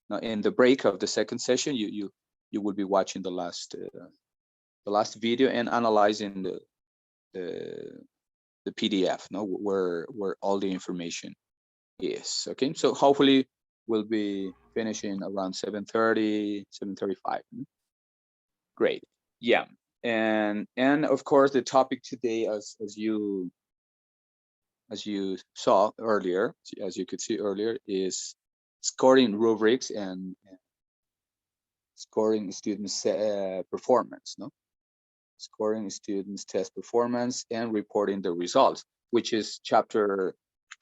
Now, in the break of the second session, you will be watching the last video and analyzing the PDF, no, where all the information is. Okay, so hopefully we'll be finishing around 7:30, 7:35. Great. Yeah, and of course the topic today, as you saw earlier, as you could see earlier, is scoring rubrics and scoring students' performance, no? Scoring students' test performance and reporting the results, which is chapter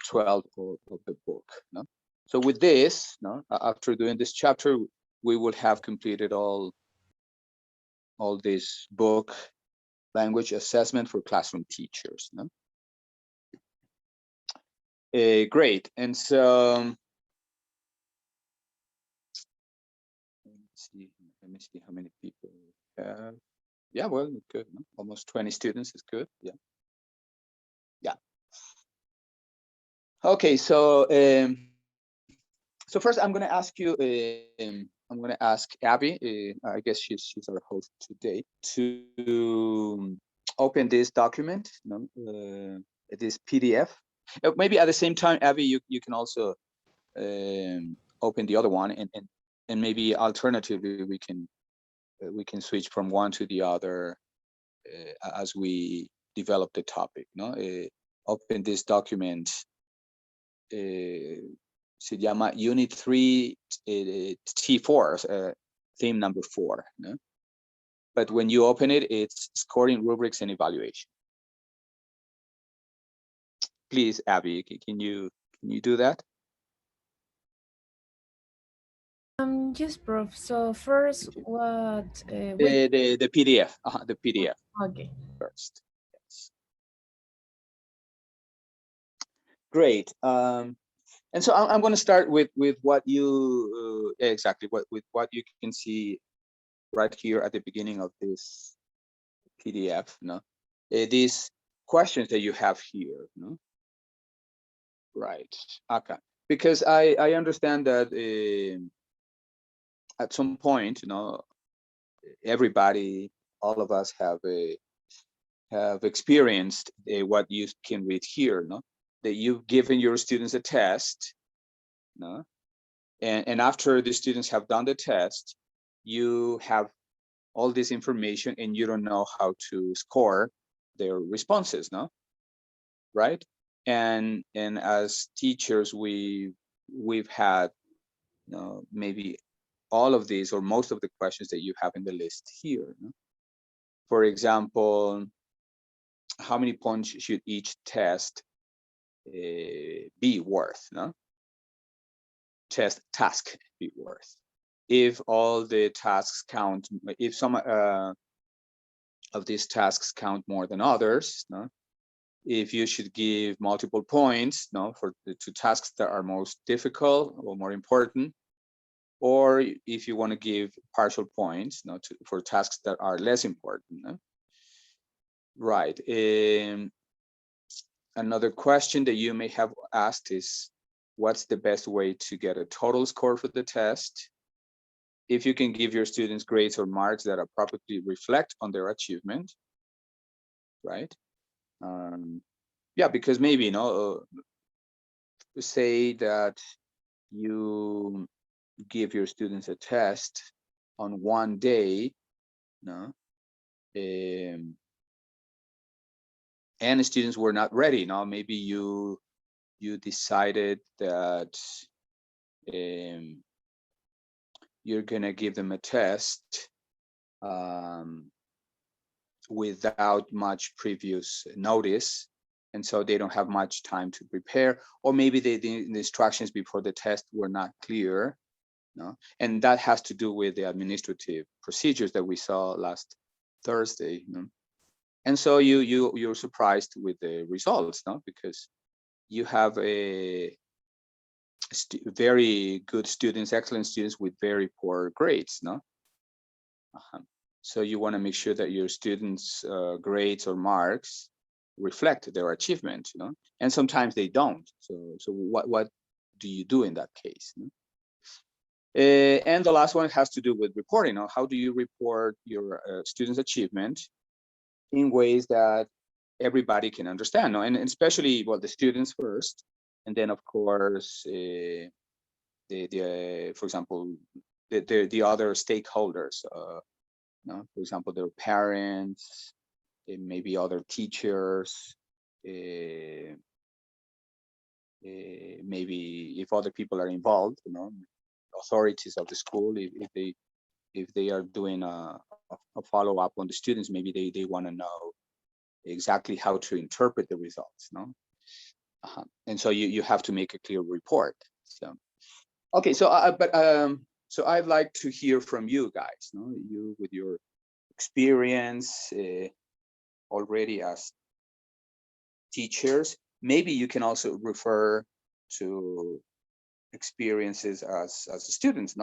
12 of the book, no? So with this, no, after doing this chapter, we will have completed all this book, language assessment for classroom teachers, no? Great, and so let me see how many people we have. Yeah, well, good, no? Almost 20 students is good. Yeah. Okay, so first I'm going to ask you, I'm going to ask Abby, I guess she's our host today, to open this document, this PDF. Maybe at the same time, Abby, you can also open the other one, and maybe alternatively we can switch from one to the other as we develop the topic. No, open this document. Se llama Unit 3 T4, theme number 4. No? But when you open it, it's scoring rubrics and evaluation. Please, Abby, can you do that? Yes, Prof. So first, what? The PDF, the PDF. Okay. First. Yes. Great. And so I'm going to start with what you exactly with what you can see right here at the beginning of this PDF. No, these questions that you have here. No, right. Okay. Because I understand that at some point, everybody, all of us have experienced what you can read here. No, that you've given your students a test. No, and after the students have done the test, you have all this information and you don't know how to score their responses, no? Right? And as teachers, we've had, maybe all of these or most of the questions that you have in the list here. No? For example, how many points should each test be worth? No? Task be worth? If all the tasks count, if some of these tasks count more than others, no? If you should give multiple points, no, for the two tasks that are most difficult or more important, or if you want to give partial points, no, for tasks that are less important. No? Right. Another question that you may have asked is, what's the best way to get a total score for the test? If you can give your students grades or marks that appropriately reflect on their achievement, right? Yeah, because maybe, say that you give your students a test on one day, no, and students were not ready. Now, maybe you decided that you're gonna give them a test without much previous notice, and so they don't have much time to prepare, or maybe the instructions before the test were not clear, no? And that has to do with the administrative procedures that we saw last Thursday, no? And so you're surprised with the results, no? Because you have a very good students, excellent students with very poor grades, no? So you want to make sure that your students' grades or marks reflect their achievement, and sometimes they don't. So what do you do in that case? No? And the last one has to do with reporting. How do you report your students' achievement in ways that everybody can understand? And especially, well, the students first, and then of course, for example, the other stakeholders. For example, their parents, maybe other teachers, maybe if other people are involved, authorities of the school, if they are doing a follow-up on the students, maybe they want to know exactly how to interpret the results, and so you have to make a clear report. So okay, so so I'd like to hear from you guys, you with your experience already as teachers. Maybe you can also refer to experiences as students,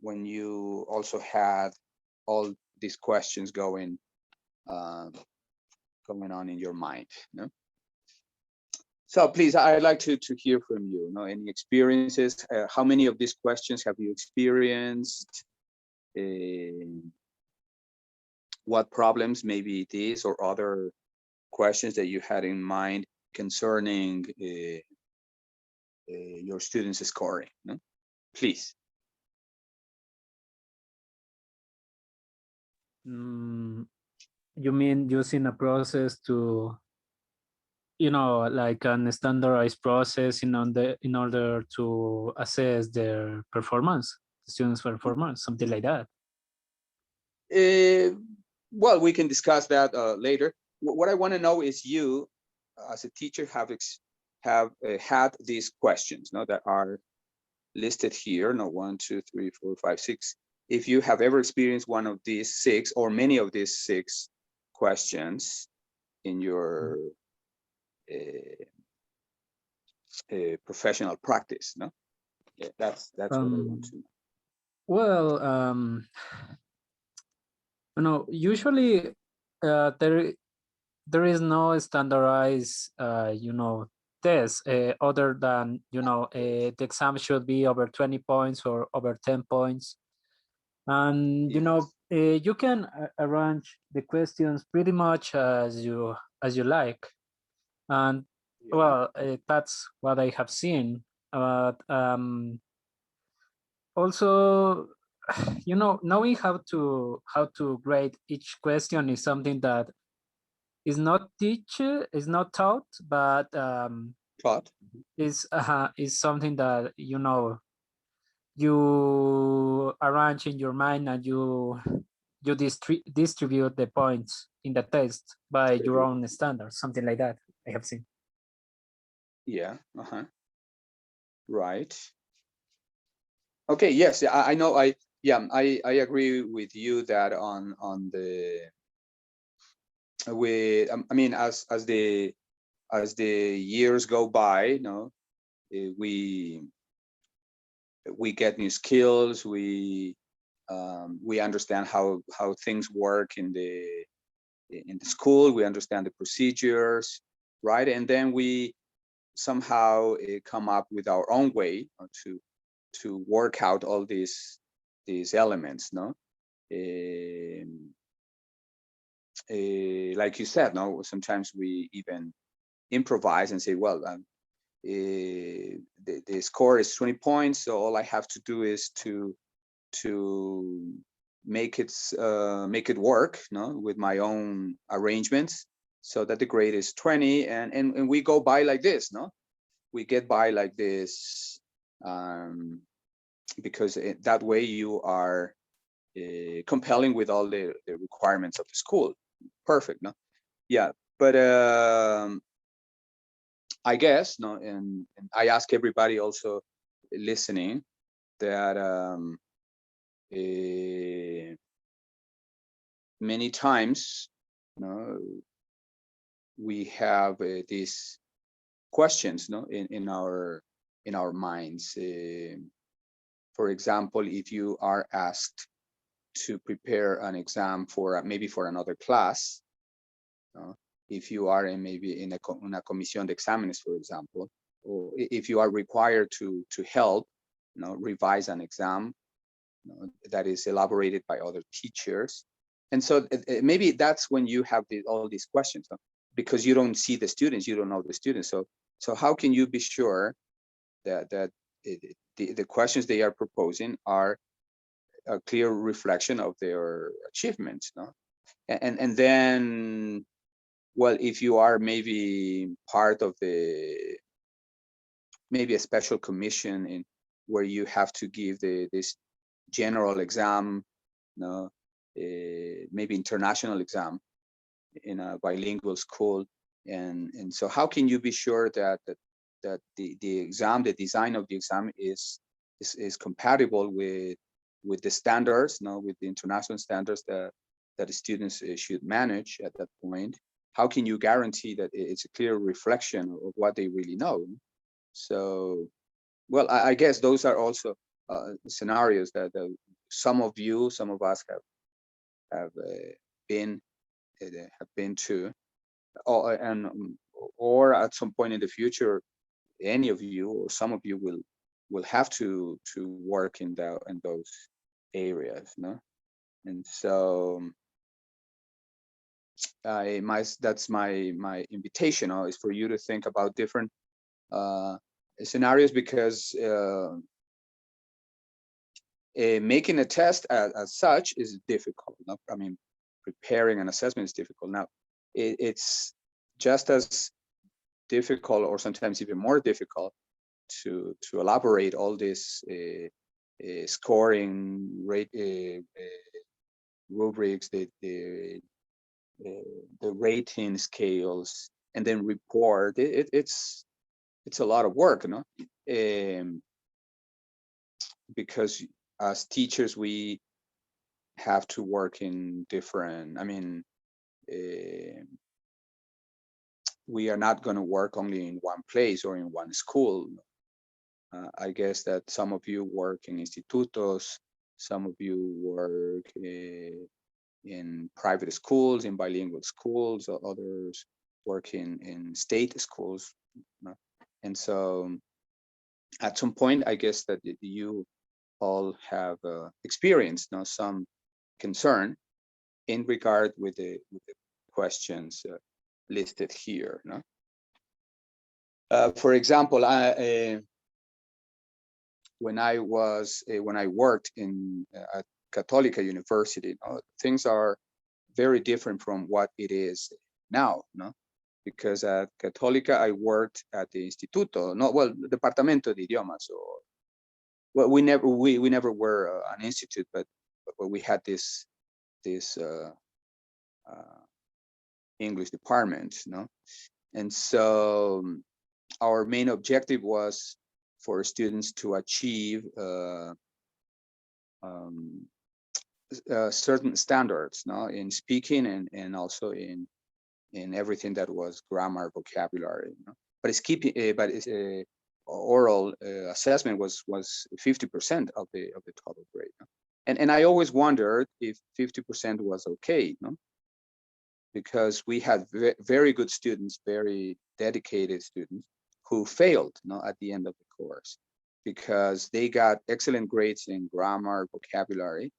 when you also had all these questions going on in your mind. So please, I'd like to hear from you. Any experiences? How many of these questions have you experienced? What problems maybe these or other questions that you had in mind concerning your students' scoring? Please. You mean using a process to, like an standardized process in order to assess their performance, the students' performance, something like that? Well, we can discuss that later. What I want to know is you, as a teacher, have had these questions, that are listed here. 1, 2, 3, 4, 5, 6. If you have ever experienced one of these 6 or many of these 6 questions in your professional practice, that's what I want to know. Well, usually there is no standardized test other than the exam should be over 20 points or over 10 points, and you can arrange the questions pretty much as you like, and well, that's what I have seen. But also, knowing how to grade each question is something that is not taught, but Taught. is something that you arrange in your mind, and you distribute the points in the test by your own standards, something like that I have seen. Yeah. Right. Okay. Yes. I know. I agree with you that on the with I mean, as the years go by, we get new skills. We understand how things work in the school. We understand the procedures, right? And then we somehow come up with our own way to work out all these elements, like you said, sometimes we even improvise and say, well, the score is 20 points, so all I have to do is to make it work, with my own arrangements, so that the grade is 20, and we go by like this, we get by like this, because that way you are compelling with all the requirements of the school. Perfect, yeah. But I guess, and I ask everybody also listening that many times, we have these questions, in our minds. For example, if you are asked to prepare an exam for maybe for another class, if you are maybe in una comisión de exámenes, for example, or if you are required to help revise an exam that is elaborated by other teachers. And so maybe that's when you have all these questions, because you don't see the students, you don't know the students. So how can you be sure that the questions they are proposing are a clear reflection of their achievements, and then, well, if you are maybe part of maybe a special commission in where you have to give this general exam, maybe international exam in a bilingual school, and so how can you be sure that the exam, the design of the exam is compatible with the standards, with the international standards that the students should manage at that point? How can you guarantee that it's a clear reflection of what they really know? So, well, I guess those are also scenarios that some of us have been to, or at some point in the future, any of you or some of you will have to work in those areas, and so that's my invitation, is for you to think about different scenarios, because making a test as such is difficult. I mean, preparing an assessment is difficult. Now, it's just as difficult, or sometimes even more difficult, to elaborate all this scoring rate rubrics, the rating scales, and then report. It's a lot of work, because as teachers we have to work in different, we are not going to work only in one place or in one school. I guess that some of you work in institutos, some of you work in private schools, in bilingual schools, or others work in state schools. And so at some point, I guess that you all have experienced some concern in regard with the questions listed here. For example, when I worked in at Católica University, things are very different from what it is now, because at Católica I worked at the Instituto, Departamento de Idiomas, or we never were an institute, but we had this English department, and so our main objective was for students to achieve certain standards, in speaking and also in everything that was grammar, vocabulary. But oral assessment was 50% of the total grade. And I always wondered if 50% was okay, because we had very good students, very dedicated students who failed, at the end of the course, because they got excellent grades in grammar, vocabulary,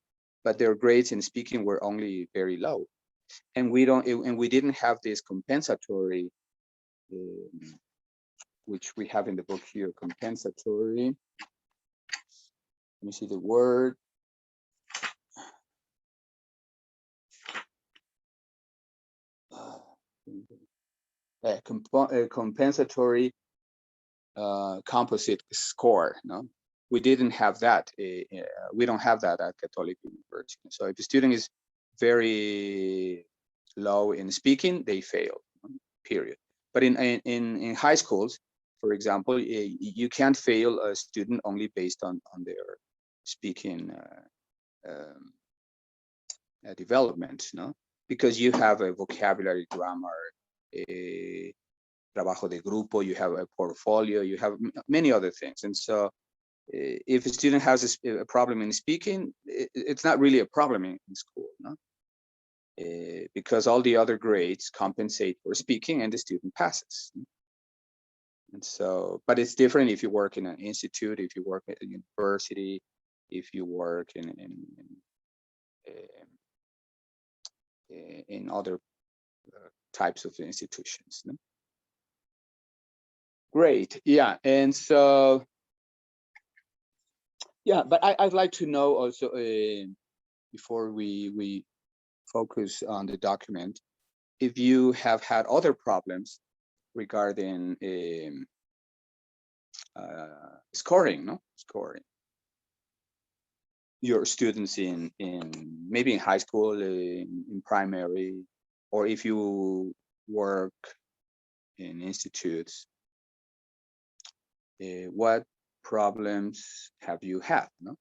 but their grades in speaking were only very low. And we didn't have this compensatory, which we have in the book here, compensatory. Let me see the word. Compensatory composite score. We didn't have that. We don't have that at Catholic University. So if a student is very low in speaking, they fail. Period. But in high schools, for example, you can't fail a student only based on their speaking development, because you have a vocabulary, grammar, trabajo de grupo, you have a portfolio, you have many other things. And so if a student has a problem in speaking, it's not really a problem in school, because all the other grades compensate for speaking and the student passes. And so, but it's different if you work in an institute, if you work at a university, if you work in other types of institutions. No? Great, yeah, and so, yeah, but I'd like to know also, before we focus on the document, if you have had other problems regarding scoring, no? Scoring your students in maybe in high school, in primary, or if you work in institutes, what problems have you had, no?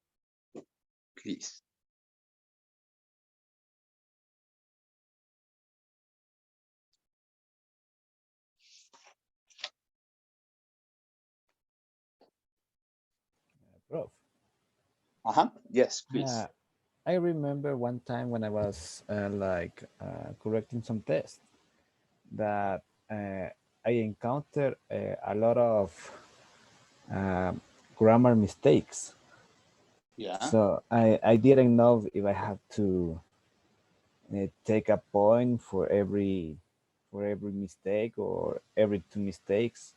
Please. Prof. Yes, please. I remember one time when I was correcting some tests that I encountered a lot of grammar mistakes. Yeah. So I didn't know if I had to take a point for every mistake or every two mistakes.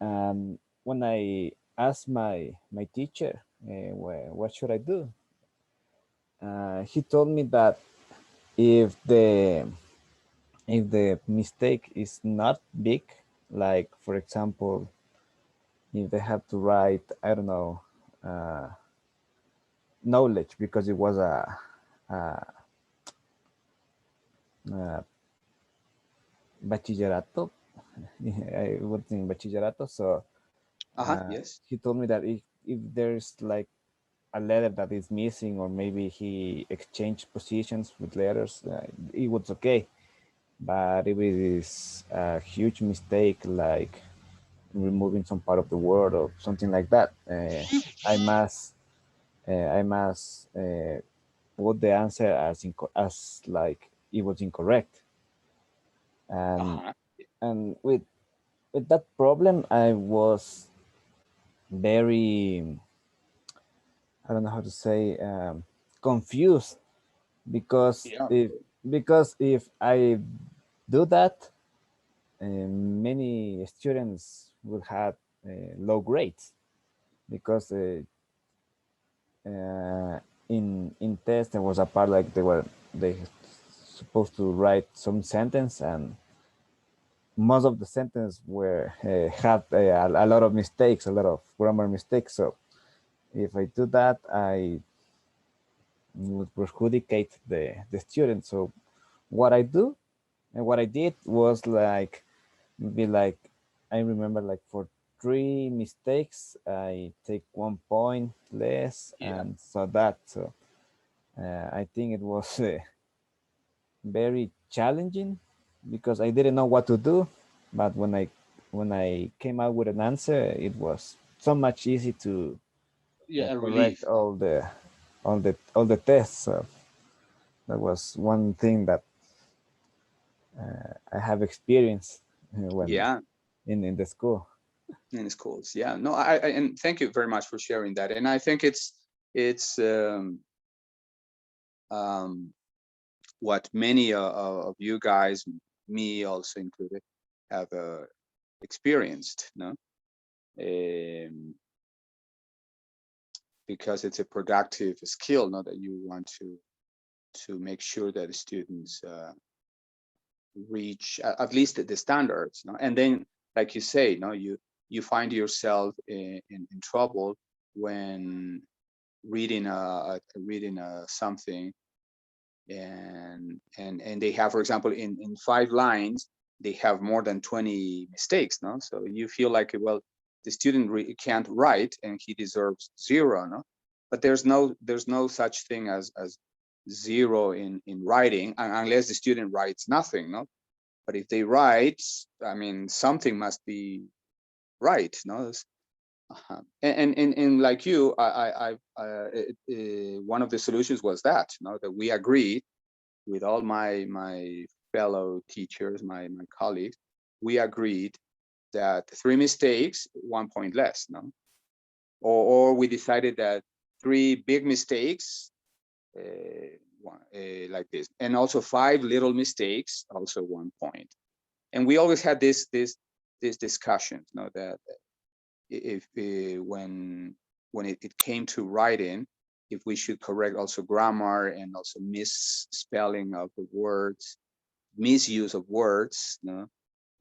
And when I asked my teacher, what should I do? He told me that if the mistake is not big, like for example, if they have to write, I don't know, knowledge because it was a bachillerato. I was in bachillerato, so Yes. he told me that if there's like a letter that is missing, or maybe he exchanged positions with letters, it was okay. But if it is a huge mistake, like removing some part of the word or something like that, I must put the answer as like it was incorrect. And with that problem, I was very, I don't know how to say, confused, because Yeah. if I do that, many students will have low grades, because in test there was a part like they supposed to write some sentence, and most of the sentence were had a lot of mistakes, a lot of grammar mistakes. So if I do that, I would perjudicate the student. So what I do and what I did was like, be like, I remember like for 3 mistakes, I take 1 point less, Yeah. and so I think it was very challenging because I didn't know what to do. But when I came out with an answer, it was so much easy to Yeah, a correct relief. all the tests. So that was one thing that I have experienced when Yeah, in the school. in schools. Yeah, no, and thank you very much for sharing that. And I think it's what many of you guys, me also included, have experienced, no? Because it's a productive skill, no, that you want to make sure that the students reach at least the standards, no? And then, like you say, no, you find yourself in trouble when reading something, and they have, for example, in 5 lines, they have more than 20 mistakes, no? So you feel like, well, the student can't write and he deserves 0, no? But there's no such thing as 0 in writing, unless the student writes nothing, no? But if they write, I mean, something must be right, no? And like you, one of the solutions was that, no, that we agreed with all my fellow teachers, my colleagues, we agreed that 3 mistakes, 1 point less, no? Or we decided that 3 big mistakes, like this, and also 5 little mistakes, also 1 point. And we always had this discussion, you know, that if when it came to writing, if we should correct also grammar and also misspelling of the words, misuse of words, you know?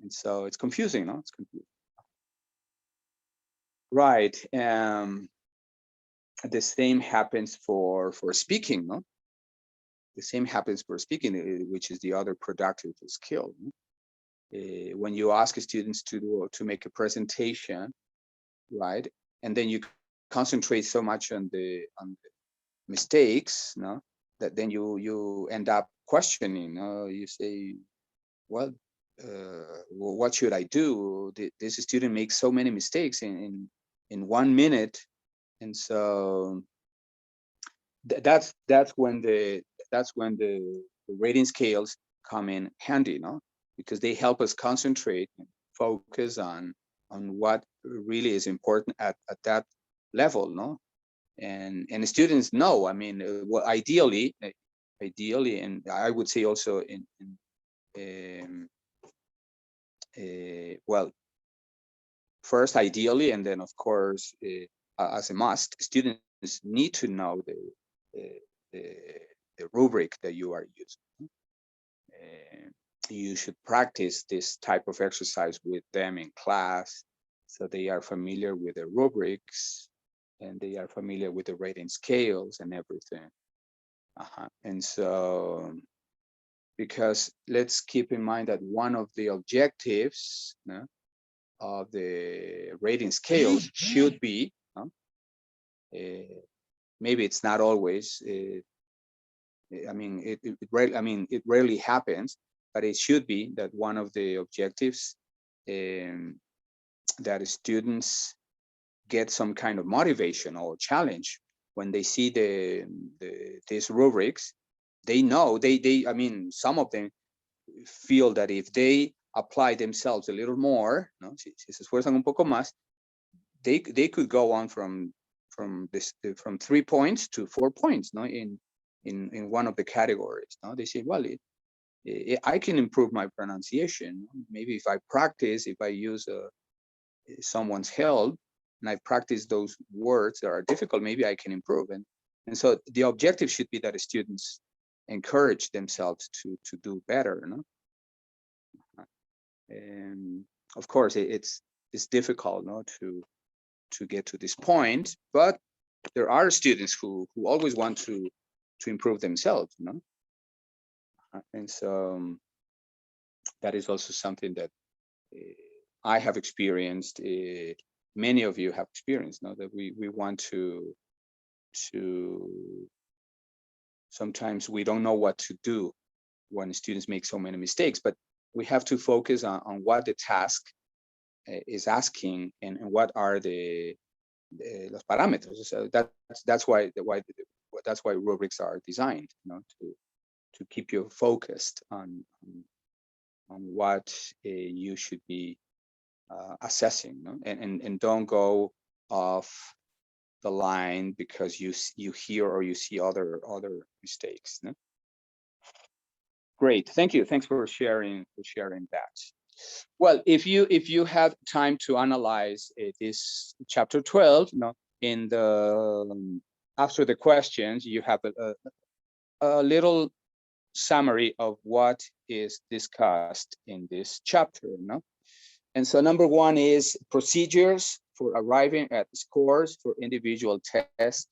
And so it's confusing, no? It's confusing. Right. The same happens for speaking, no? The same happens for speaking, which is the other productive skill. No? When you ask students to make a presentation, right, and then you concentrate so much on the mistakes, no, that then you end up questioning. You say, well, what should I do? This student makes so many mistakes in 1 minute, and so that's when the rating scales come in handy, no? Because they help us concentrate and focus on what really is important at that level, no? And the students know, I mean, well, ideally, and I would say also well, first ideally, and then of course, as a must, students need to know the rubric that you are using. You should practice this type of exercise with them in class, so they are familiar with the rubrics and they are familiar with the rating scales and everything. And so, because let's keep in mind that one of the objectives of the rating scales should be, maybe it's not always, I mean, it rarely happens, but it should be that one of the objectives that students get some kind of motivation or challenge when they see these rubrics. They know, I mean, some of them feel that if they apply themselves a little more, no, si se esfuerzan un poco más, they could go on from 3 points to 4 points, no, in one of the categories. No, they say, well, I can improve my pronunciation. Maybe if I practice, if I use someone's help, and I practice those words that are difficult, maybe I can improve. And so the objective should be that the students encourage themselves to do better. No? And of course, it's difficult, no, to get to this point, but there are students who always want to improve themselves, you know? And so that is also something that I have experienced. Many of you have experienced, no? That we want to sometimes we don't know what to do when students make so many mistakes, but we have to focus on what the task is asking and what are the los parámetros. So that's why rubrics are designed, you know, to keep you focused on what you should be assessing, no? And don't go off the line because you hear or you see other mistakes. No? Great, thank you. Thanks for sharing that. Well, if you have time to analyze this chapter 12, you know, in the after the questions, you have a little summary of what is discussed in this chapter, no? And so number 1 is procedures for arriving at scores for individual test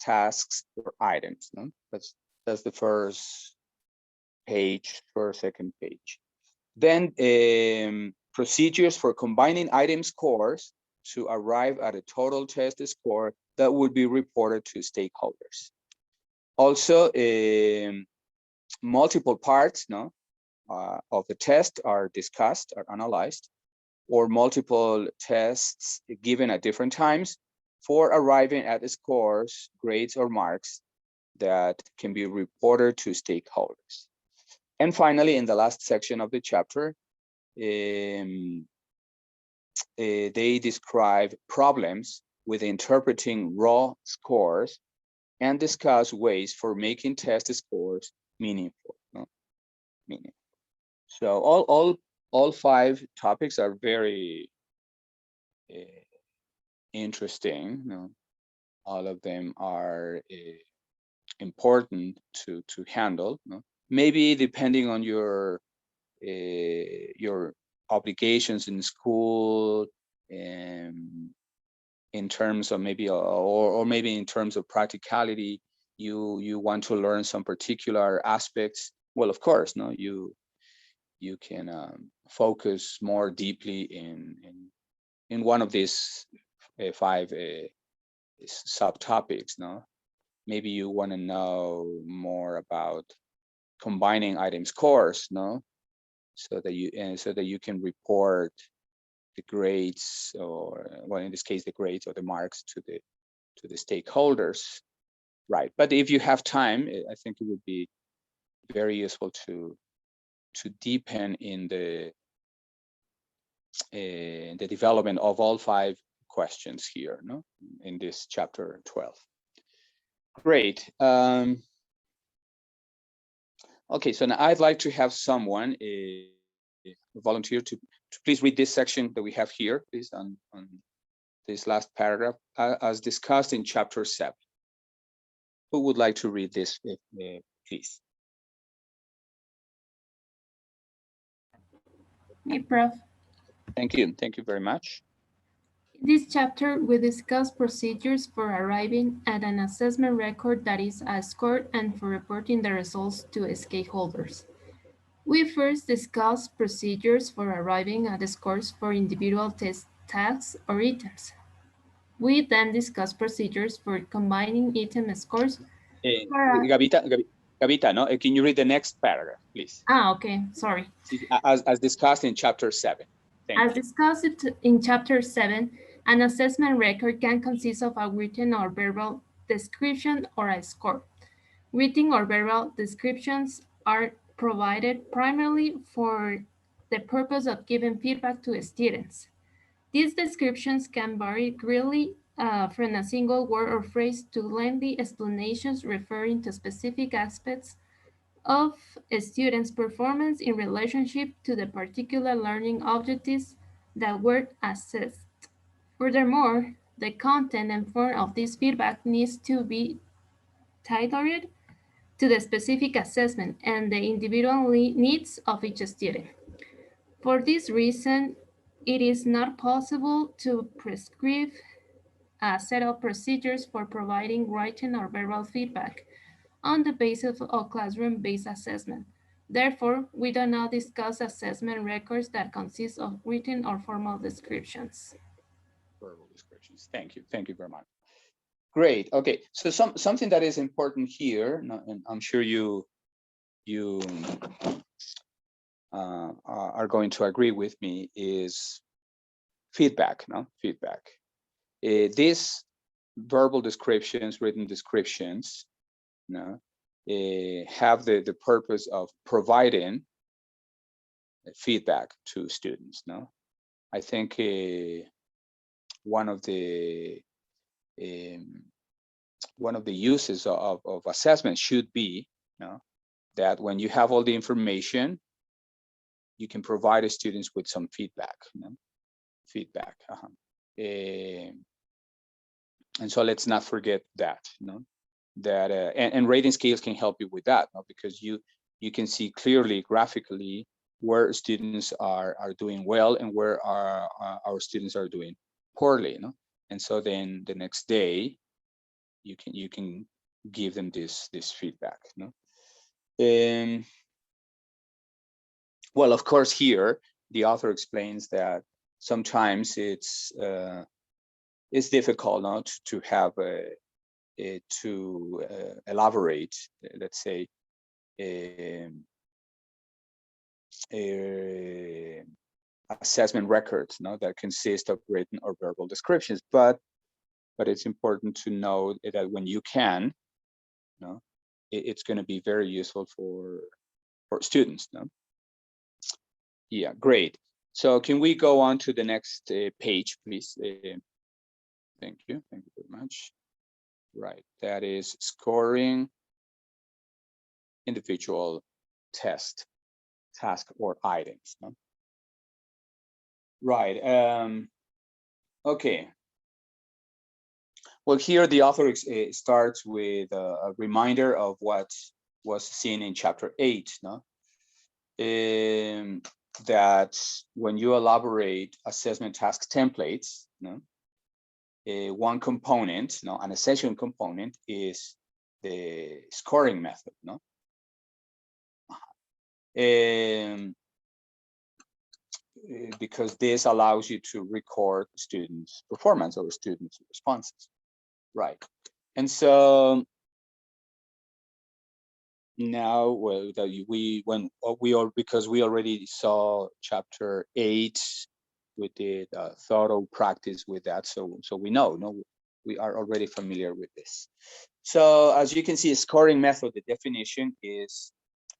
tasks or items. No? That's the first page, first, second page. Then procedures for combining item scores to arrive at a total test score that would be reported to stakeholders. Also, multiple parts, no, of the test are discussed, are analyzed, or multiple tests given at different times for arriving at the scores, grades, or marks that can be reported to stakeholders. And finally, in the last section of the chapter, they describe problems with interpreting raw scores and discuss ways for making test scores meaningful. So all 5 topics are very interesting. All of them are important to handle. Maybe depending on your obligations in school, and in terms of maybe or maybe in terms of practicality, you want to learn some particular aspects. Well, of course, you can focus more deeply in one of these 5 subtopics. Maybe you want to know more about combining item scores, so that you can report the grades, or well, in this case, the grades or the marks to the stakeholders, right? But if you have time, I think it would be very useful to deepen in the development of all 5 questions here, in this chapter 12. Great. Okay, so now I'd like to have someone volunteer to please read this section that we have here, please, on this last paragraph, as discussed in chapter 7. Who would like to read this, please? Hey, Prof. Thank you very much. In this chapter, we discuss procedures for arriving at an assessment record that is a score and for reporting the results to stakeholders. We first discuss procedures for arriving at the scores for individual test tasks or items. We then discuss procedures for combining item scores. Gavita, no? Can you read the next paragraph, please? Okay, sorry. As discussed in chapter 7. As discussed in chapter 7, an assessment record can consist of a written or verbal description or a score. Written or verbal descriptions are provided primarily for the purpose of giving feedback to students. These descriptions can vary greatly from a single word or phrase to lengthy explanations referring to specific aspects of a student's performance in relationship to the particular learning objectives that were assessed. Furthermore, the content and form of this feedback needs to be tailored to the specific assessment and the individual needs of each student. For this reason, it is not possible to prescribe a set of procedures for providing written or verbal feedback on the basis of classroom-based assessment. Therefore, we do not discuss assessment records that consist of written or formal descriptions. Verbal descriptions. Thank you very much. Great. Okay, so something that is important here, and I'm sure you are going to agree with me, is feedback. Feedback. These verbal descriptions, written descriptions, have the purpose of providing feedback to students. I think one of the uses of assessment should be that when you have all the information, you can provide the students with some feedback. And so let's not forget that. That and rating scales can help you with that, because you can see clearly graphically where students are doing well and where our students are doing poorly. And so then the next day you can give them this feedback. Well, of course, here the author explains that sometimes it's difficult to have to elaborate, let's say, assessment records that consist of written or verbal descriptions, but it's important to know that when you can, it's going to be very useful for students. Yeah, great. So can we go on to the next page, please? Thank you very much. Right, that is scoring individual task or items. No? Right, okay. Well, here the author starts with a reminder of what was seen in chapter 8, no? That when you elaborate assessment task templates, no? One component, no, an essential component is the scoring method, no? Because this allows you to record students' performance or students' responses, right? And so now, well, because we already saw chapter 8, we did a thorough practice with that, so we know, no, we are already familiar with this. So as you can see, a scoring method, the definition is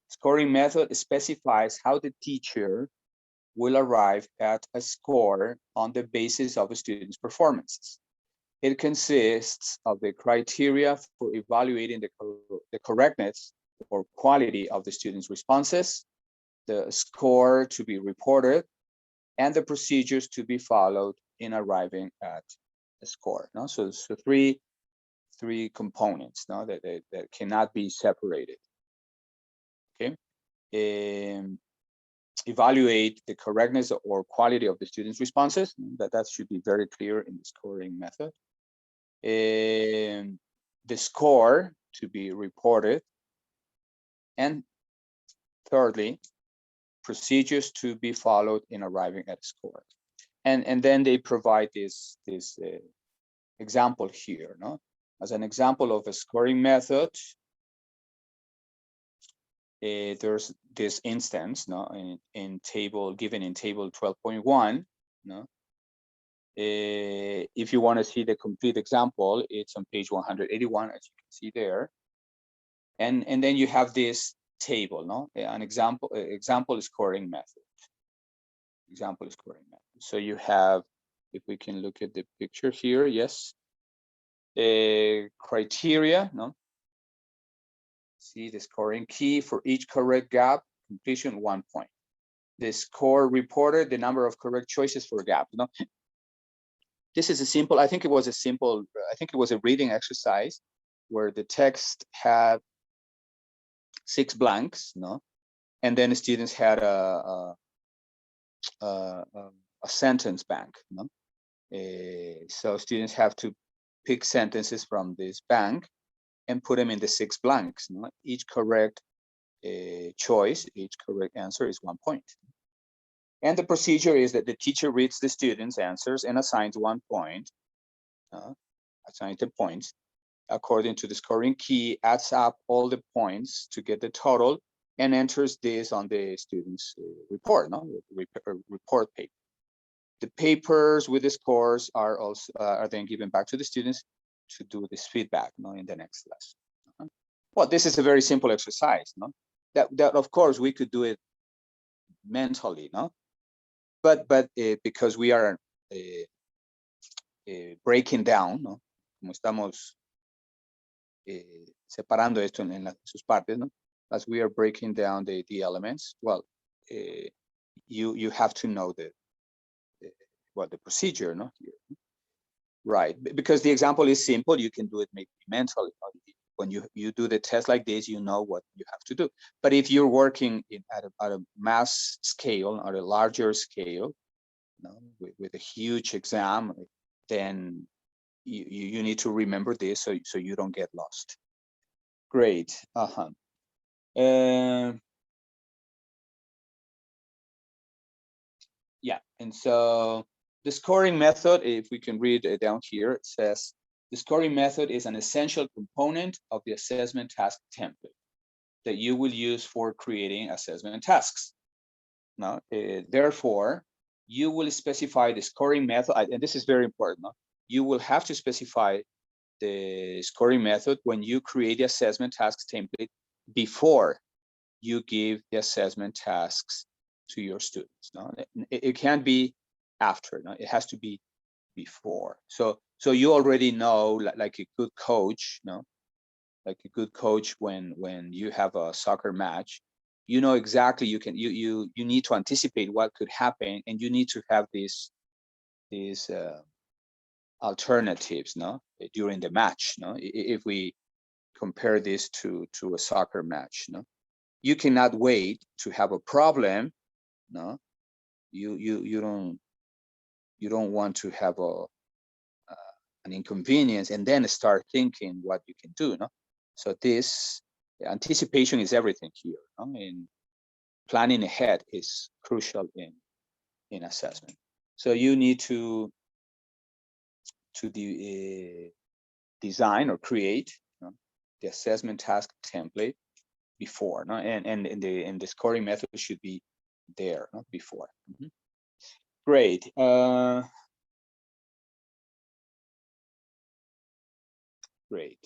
scoring method specifies how the teacher will arrive at a score on the basis of a student's performances. It consists of the criteria for evaluating the correctness or quality of the student's responses, the score to be reported, and the procedures to be followed in arriving at a score. No? So three components, no, that cannot be separated. Okay. Evaluate the correctness or quality of the student's responses. That should be very clear in the scoring method. The score to be reported. And thirdly, procedures to be followed in arriving at a score. And then they provide this example here, no? As an example of a scoring method, there's this instance, no, given in table 12.1, no. If you want to see the complete example, it's on page 181, as you can see there. And then you have this table, no, an example scoring method. Example scoring method. So you have, if we can look at the picture here, yes, criteria, no. See the scoring key for each correct gap, completion 1 point. The score reported, the number of correct choices for a gap. No, this is a simple. I think it was a reading exercise where the text had 6 blanks, no, and then the students had a sentence bank, no. So students have to pick sentences from this bank and put them in the 6 blanks. No? Each correct choice, each correct answer is 1 point. And the procedure is that the teacher reads the students' answers and assigns 1 point, assigns the points according to the scoring key, adds up all the points to get the total, and enters this on the student's report, no, report paper. The papers with the scores are also then given back to the students to do this feedback, no, in the next lesson. Well, this is a very simple exercise, no. That of course we could do it mentally, no, but because we are breaking down, no, como estamos separando esto en sus partes, no, as we are breaking down the elements, well, you have to know the procedure, no, here. Right, because the example is simple, you can do it maybe mentally. When you do the test like this, you know what you have to do. But if you're working at a mass scale, or a larger scale, you know, with a huge exam, then you need to remember this so you don't get lost. Great. Yeah, and so the scoring method, if we can read it down here, it says, the scoring method is an essential component of the assessment task template that you will use for creating assessment tasks. Now, therefore, you will specify the scoring method, and this is very important. No? You will have to specify the scoring method when you create the assessment tasks template before you give the assessment tasks to your students. No, it can't be after. No, it has to be before. So you already know, like a good coach, no, like a good coach, when you have a soccer match, you know exactly, you need to anticipate what could happen, and you need to have these alternatives, no, during the match. No, if we compare this to a soccer match, no, you cannot wait to have a problem. No, you don't want to have an inconvenience and then start thinking what you can do. No, so this anticipation is everything here. No? And planning ahead is crucial in assessment. So you need to design or create, you know, the assessment task template before. No? And the scoring method should be there, not before. Mm-hmm. Great. Great.